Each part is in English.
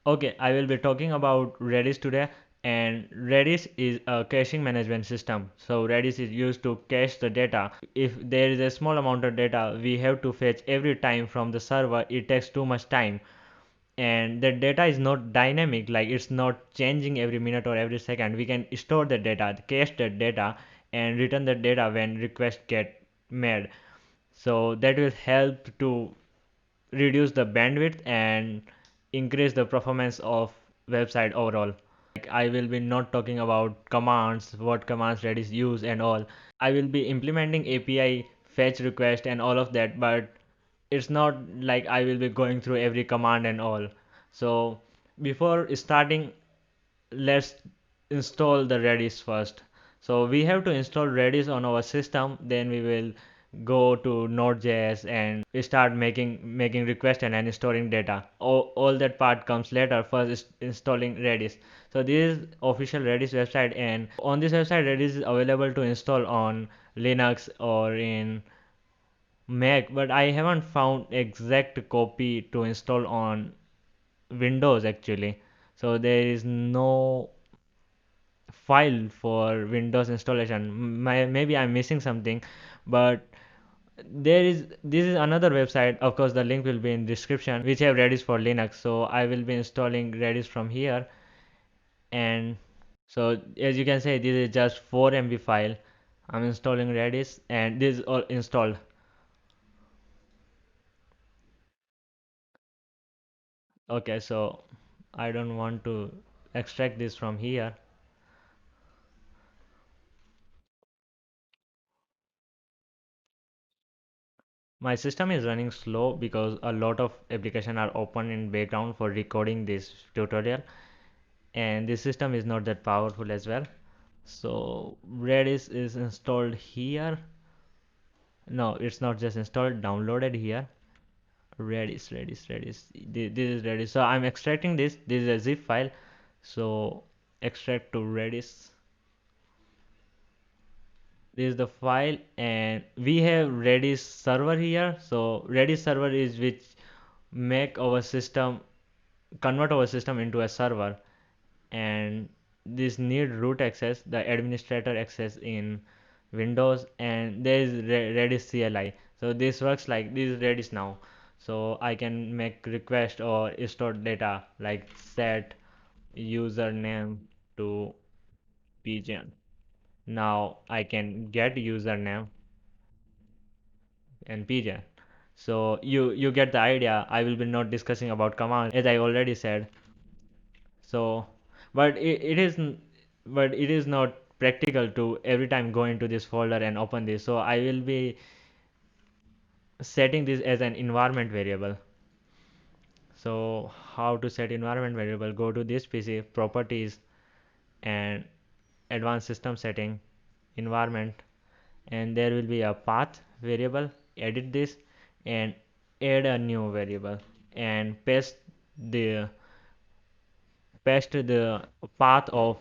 Okay, I will be talking about Redis today, and Redis is a caching management system. So Redis is used to cache the data. If there is a small amount of data we have to fetch every time from the server, it takes too much time. And the data is not dynamic, like it's not changing every minute or every second. We can store the data, cache that data, and return the data when requests get made. So that will help to reduce the bandwidth and increase the performance of website overall. Like I will be not talking about commands, what commands Redis use and all. I will be implementing API fetch request and all of that, but it's not like I will be going through every command and all. So before starting, let's install the Redis first. So we have to install Redis on our system, then we will go to Nodejs and we start making requests and storing data. All that part comes later. First is installing Redis. So this is official Redis website, and on this website Redis is available to install on Linux or in Mac, but I haven't found exact copy to install on Windows actually. So there is no file for Windows installation. Maybe I'm missing something, but this is another website. Of course, the link will be in description, which have Redis for Linux. So I will be installing Redis from here, and so as you can say, this is just 4 MB file. I'm installing Redis, and this is all installed. Okay, so I don't want to extract this from here. My system is running slow because a lot of applications are open in background for recording this tutorial, and this system is not that powerful as well. So Redis is installed here. No, it's not just installed, downloaded here. Redis. This is Redis. So I'm extracting this. This is a zip file. So extract to Redis. This is the file, and we have Redis server here. So Redis server is which make our system convert our system into a server, and this need root access, the administrator access in Windows, and there is Redis CLI. So this works like this is Redis now. So I can make request or store data like set username to pigeon. Now I can get username and pigeon. So you get the idea. I will be not discussing about commands as I already said. So but it is not practical to every time go into this folder and open this. So I will be setting this as an environment variable. So how to set environment variable? Go to this PC properties and advanced system setting environment, and there will be a path variable. Edit this and add a new variable and the paste the path of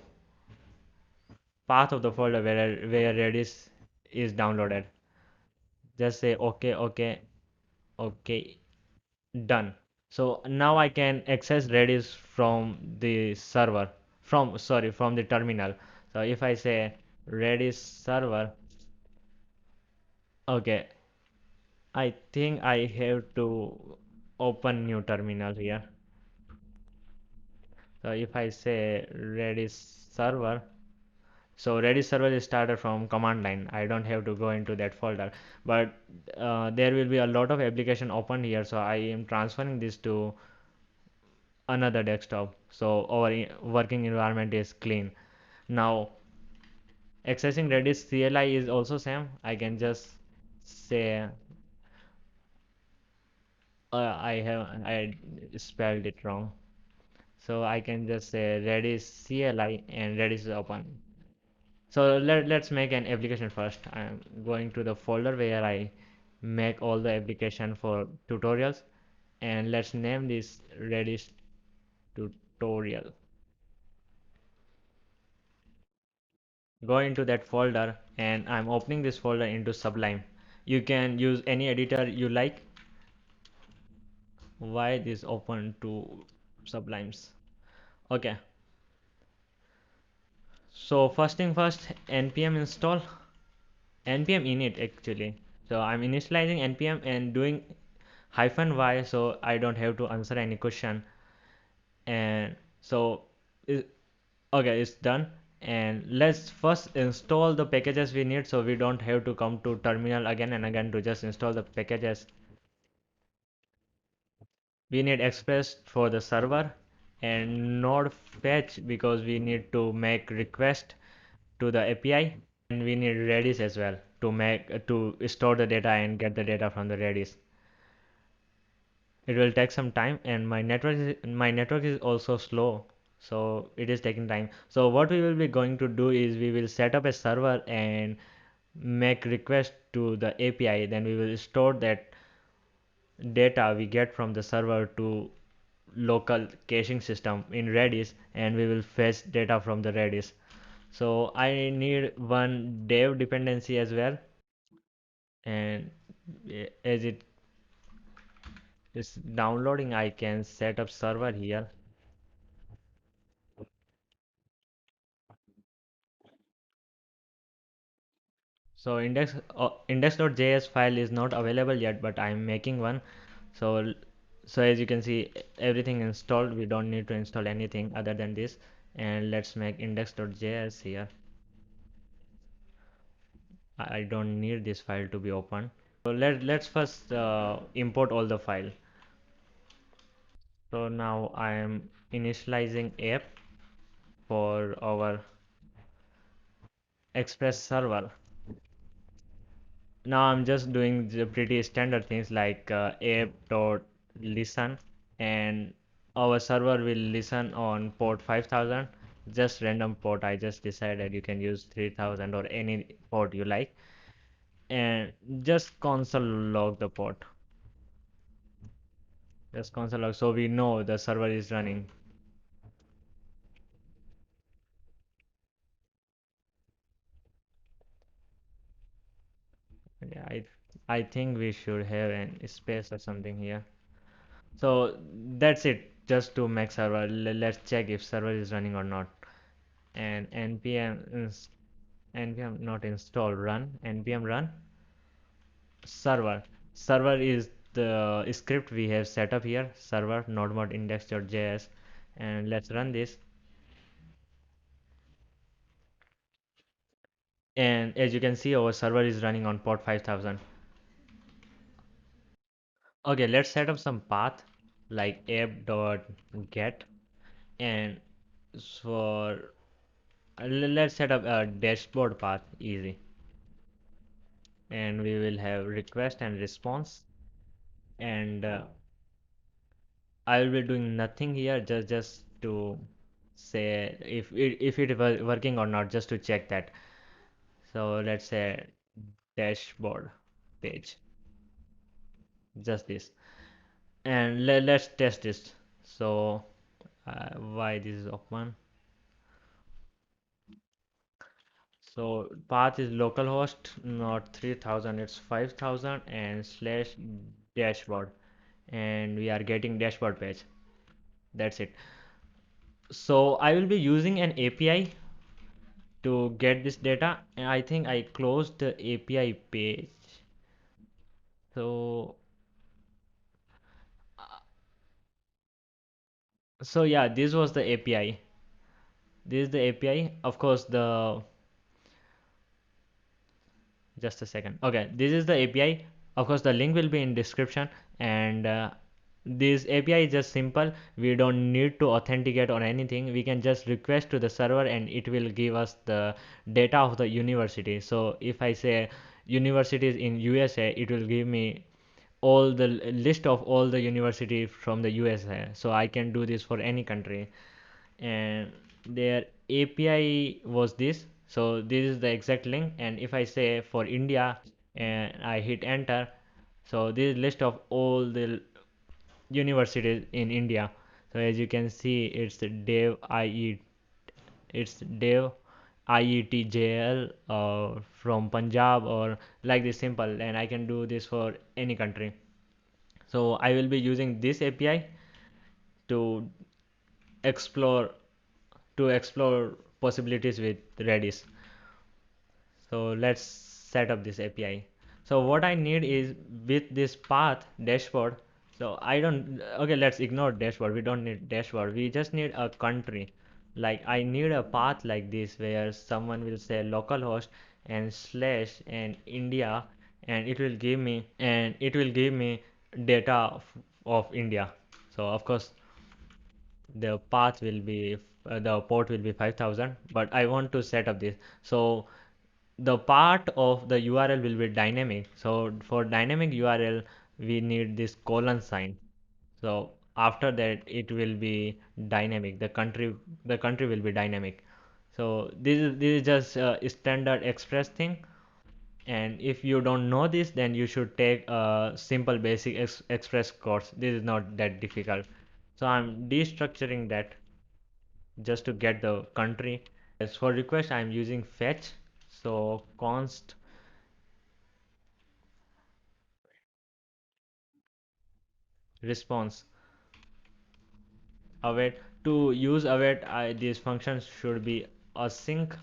the folder where Redis is downloaded. Just say okay, done. So now I can access Redis from the server, from the terminal. So if I say Redis server, okay, I think I have to open new terminal here. So if I say Redis server, so Redis server is started from command line. I don't have to go into that folder, but there will be a lot of application open here. So I am transferring this to another desktop. So our working environment is clean. Now accessing Redis CLI is also same. I can just say I spelled it wrong. So I can just say Redis CLI and Redis is open. So let's make an application first. I'm going to the folder where I make all the application for tutorials, and let's name this Redis tutorial. Go into that folder, and I'm opening this folder into Sublime. You can use any editor you like. Why this open to sublimes. Okay, so first thing first, npm install npm init actually. So I'm initializing npm and doing -y so I don't have to answer any question. And so it, okay, it's done. And let's first install the packages we need so we don't have to come to terminal again and again to just install the packages. We need express for the server and node fetch because we need to make request to the API, and we need redis as well to make to store the data and get the data from the redis. It will take some time, and my network is also slow, so it is taking time. So what we will be going to do is we will set up a server and make request to the API, then we will store that data we get from the server to local caching system in redis, and we will fetch data from the redis. So I need one dev dependency as well, and as it is downloading I can set up server here. So index.js file is not available yet, but I'm making one. So so as you can see, everything installed. We don't need to install anything other than this. And let's make index.js here. I don't need this file to be open. So let's first import all the file. So now I am initializing app for our Express server. Now I'm just doing the pretty standard things like app.listen, and our server will listen on port 5000, just random port. I just decided you can use 3000 or any port you like, and just console log the port. Just console log so we know the server is running. Yeah, I think we should have an space or something here. So that's it. Just to make server. Let's check if server is running or not. And npm not install run npm run server. Server is the script we have set up here. Server node index.js, and let's run this. And as you can see, our server is running on port 5000. Okay, let's set up some path like app.get, and for let's set up a dashboard path easy, and we will have request and response. And I will be doing nothing here, just to say if it was working or not, just to check that. So let's say dashboard page, just this, and let's test this. So why this is open? So path is localhost, not 3000, it's 5000 and slash dashboard, and we are getting dashboard page. That's it. So I will be using an API to get this data, and I think I closed the API page. So so yeah, this was the API. This is the API. Of course, the just a second. Okay, this is the API. Of course, the link will be in description, and this API is just simple. We don't need to authenticate or anything. We can just request to the server and it will give us the data of the university. So if I say universities in USA, it will give me all the list of all the university from the USA. So I can do this for any country. And their API was this. So this is the exact link, and if I say for India and I hit enter, so this is list of all the universities in India. So as you can see, it's dev IETJL from Punjab or like this simple, and I can do this for any country. So I will be using this API to explore explore possibilities with Redis. So let's set up this API. So what I need is with this path dashboard. So I don't, okay, let's ignore dashboard. We don't need dashboard. We just need a country. Like I need a path like this where someone will say localhost and slash and India, and it will give me data of India. So of course the path will be the port will be 5000, but I want to set up this. So the part of the URL will be dynamic. So for dynamic URL, we need this colon sign. So after that, it will be dynamic. The country will be dynamic. So this is just a standard Express thing. And if you don't know this, then you should take a simple basic Express course. This is not that difficult. So I'm destructuring that just to get the country. As for request, I'm using fetch. So const response await. To use await, these functions should be async.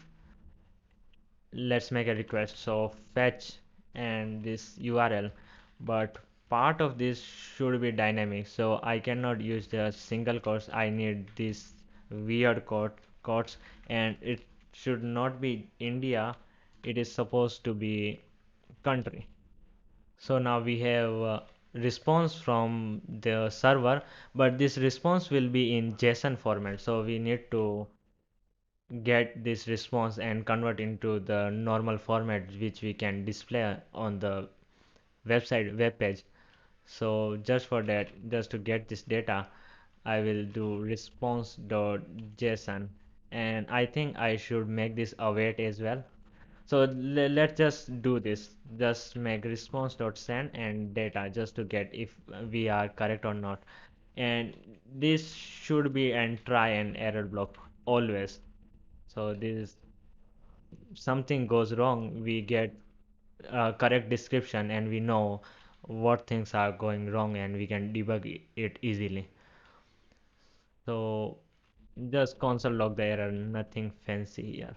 Let's make a request. So fetch and this URL, but part of this should be dynamic. So I cannot use the single quotes. I need this weird quotes, and it should not be India. It is supposed to be country. So now we have response from the server, but this response will be in JSON format. So we need to get this response and convert into the normal format which we can display on the web page. So just for that, just to get this data, I will do response.json, and I think I should make this await as well. So let's just do this. Just make response.send and data just to get if we are correct or not. And this should be an try and error block always. So this something goes wrong, we get a correct description and we know what things are going wrong and we can debug it easily. So just console log the error, nothing fancy here.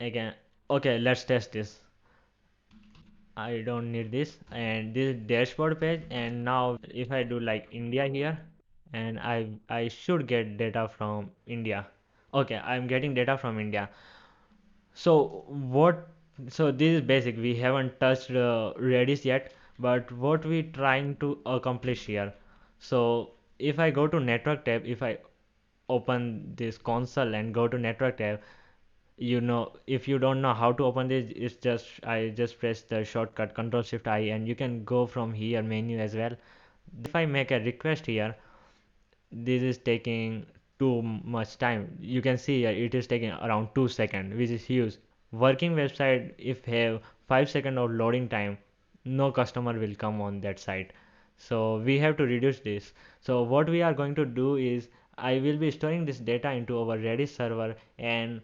Again, okay, let's test this. I don't need this, and this dashboard page, and now if I do like India here, and I should get data from India. Okay, I'm getting data from India. So what? So this is basic. We haven't touched Redis yet, but what we trying to accomplish here? So if I go to network tab, if I open this console and go to network tab, you know, if you don't know how to open this, it's just I just press the shortcut Control Shift I, and you can go from here menu as well. If I make a request here, this is taking too much time. You can see here it is taking around 2 seconds, which is huge. Working website, if have 5 seconds of loading time, no customer will come on that site. So we have to reduce this. So what we are going to do is I will be storing this data into our Redis server, and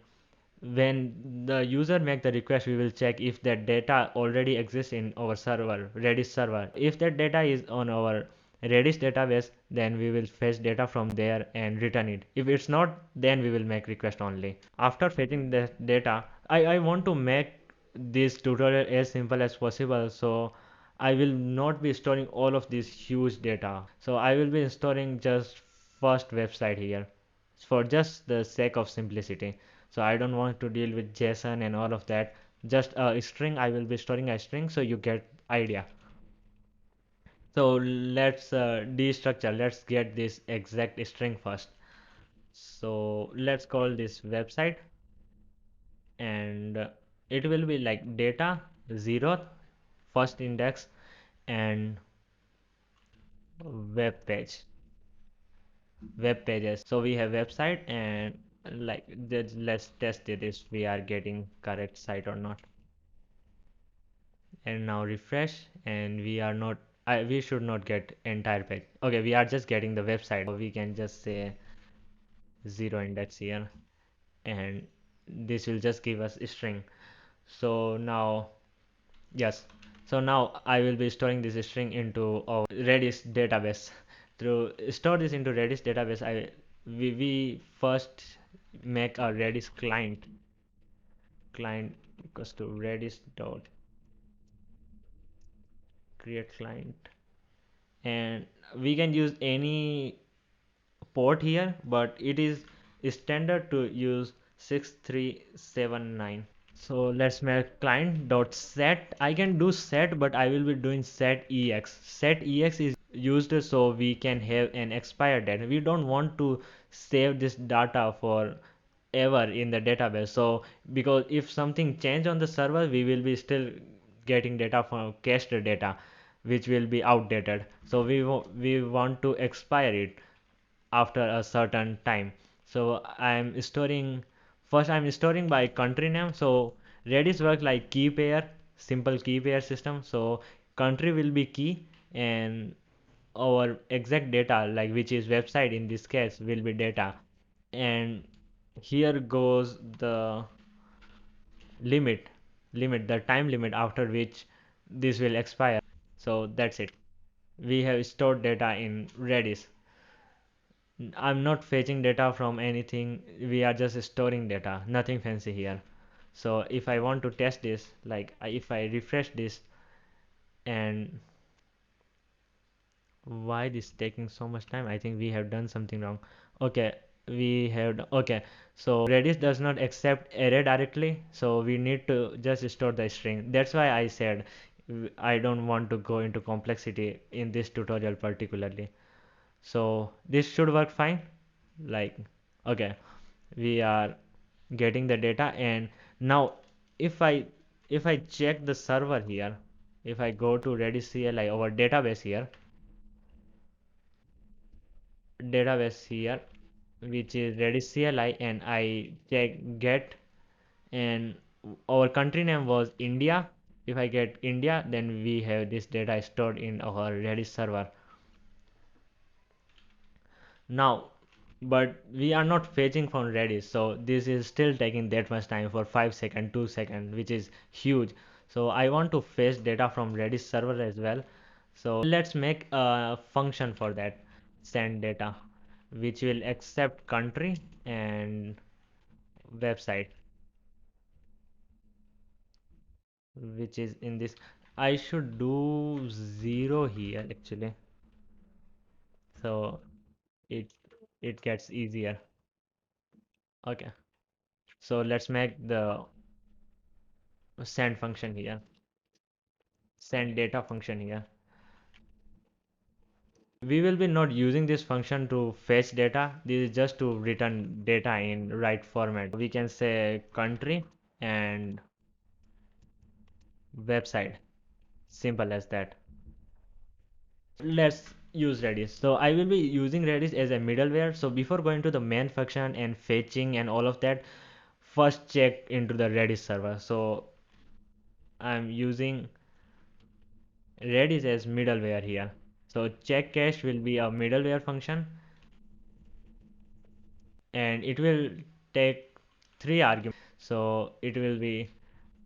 when the user make the request, we will check if that data already exists in our server, Redis server. If that data is on our Redis database, then we will fetch data from there and return it. If it's not, then we will make request only. After fetching the data, I want to make this tutorial as simple as possible. So I will not be storing all of this huge data. So I will be storing just first website here for just the sake of simplicity. So I don't want to deal with JSON and all of that. Just a string, I will be storing a string so you get idea. So let's destructure. Let's get this exact string first. So let's call this website, and it will be like data 0 first index and web page web pages. So we have website, and like let's test it if we are getting correct site or not. And now refresh, and we are not, we should not get entire page. Okay, we are just getting the website. So we can just say 0 index here, and this will just give us a string. So now, yes, So now I will be storing this string into our Redis database. To store this into Redis database, we first make a Redis client equals to Redis dot create client, and we can use any port here, but it is standard to use 6379. So let's make client dot set. I can do set, but I will be doing set ex. Set ex is used so we can have an expired date. We don't want to save this data for ever in the database. So because if something change on the server, we will be still getting data from cached data, which will be outdated. So we want to expire it after a certain time. So I'm storing by country name. So Redis works like key pair, simple key pair system. So country will be key, and our exact data, like which is website in this case, will be data. And here goes the limit the time limit after which this will expire. So that's it. We have stored data in Redis. I'm not fetching data from anything. We are just storing data. Nothing fancy here. So if I want to test this, like if I refresh this, and why this taking so much time? I think we have done something wrong. Okay, okay. So Redis does not accept array directly. So we need to just store the string. That's why I said I don't want to go into complexity in this tutorial particularly. So this should work fine. Like, okay, we are getting the data, and now if I check the server here, if I go to Redis CLI, our database here, which is Redis CLI, and I check get, and our country name was India. If I get India, then we have this data stored in our Redis server. Now, but we are not fetching from Redis, so this is still taking that much time for 5 seconds, 2 seconds, which is huge. So I want to fetch data from Redis server as well. So let's make a function for that, send data, which will accept country and website, which is in this. I should do 0 here actually, so it gets easier. Okay, so let's make the send function here, send data function here. We will be not using this function to fetch data. This is just to return data in right format. We can say country and website, simple as that. Let's use Redis. So I will be using Redis as a middleware. So before going to the main function and fetching and all of that, first check into the Redis server. So I'm using Redis as middleware here. So check cache will be a middleware function, and it will take 3 arguments. So it will be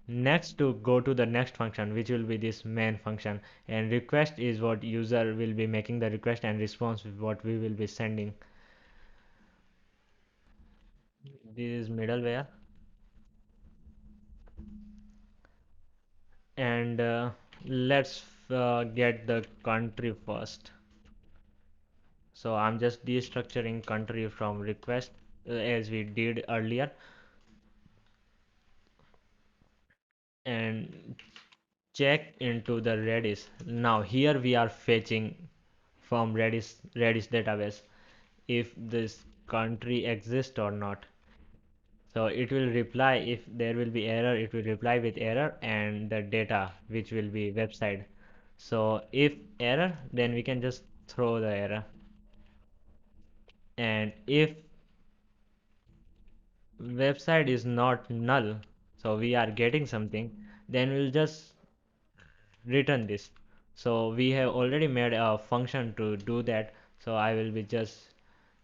next to go to the next function, which will be this main function, and request is what user will be making the request, and response is what we will be sending. This is middleware, and let's get the country first. So I'm just destructuring country from request as we did earlier, and check into the Redis. Now here we are fetching from Redis database if this country exists or not. So it will reply if there will be error, it will reply with error and the data which will be website. So if error, then we can just throw the error. And if website is not null, so we are getting something, then we'll just return this. So we have already made a function to do that. So I will be just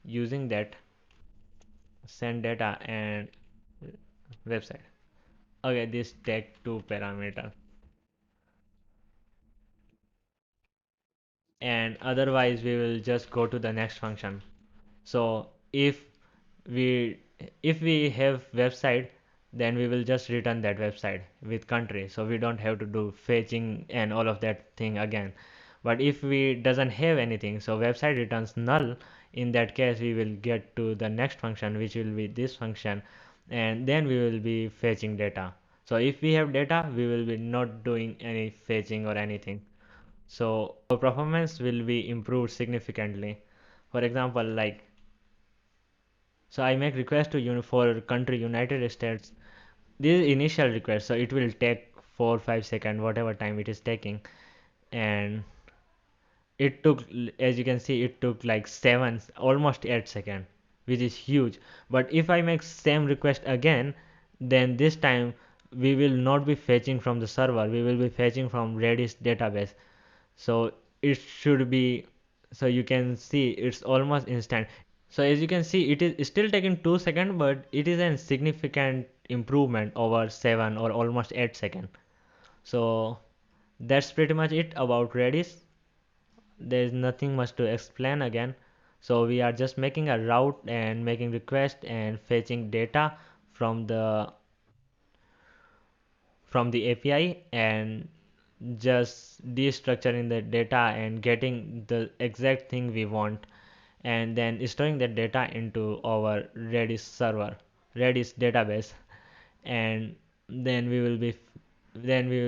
using that, send data and website. Okay, this take 2 parameter. and otherwise we will just go to the next function. So we if we have website, then we will just return that website with country, so we don't have to do fetching and all of that thing again. But if we doesn't have anything, so website returns null, in that case we will get to the next function, which will be this function, and then we will be fetching data. So if we have data, we will be not doing any fetching or anything, so our performance will be improved significantly. For example, like, so I make request to for country United States. This is initial request, so it will take 4 5 seconds, whatever time it is taking. And it took, as you can see, it took like 7 almost 8 seconds, which is huge. But if I make same request again, then this time we will not be fetching from the server, we will be fetching from Redis database. So it should be, so you can see it's almost instant. So as you can see, it is still taking 2 seconds, but it is a significant improvement over 7 or almost 8 seconds. So that's pretty much it about Redis. There is nothing much to explain again. So we are just making a route and making request and fetching data from the API, and just destructuring the data and getting the exact thing we want, and then storing that data into our Redis server, Redis database, and then we will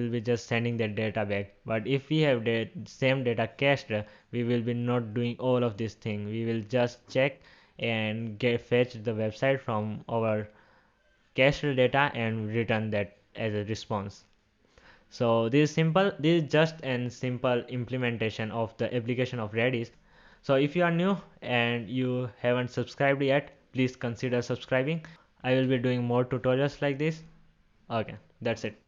be just sending that data back. But if we have the same data cached, we will be not doing all of this thing. We will just check and get fetch the website from our cached data and return that as a response. So this is simple. This is just an simple implementation of the application of Redis. So if you are new and you haven't subscribed yet, please consider subscribing. I will be doing more tutorials like this. Okay, that's it.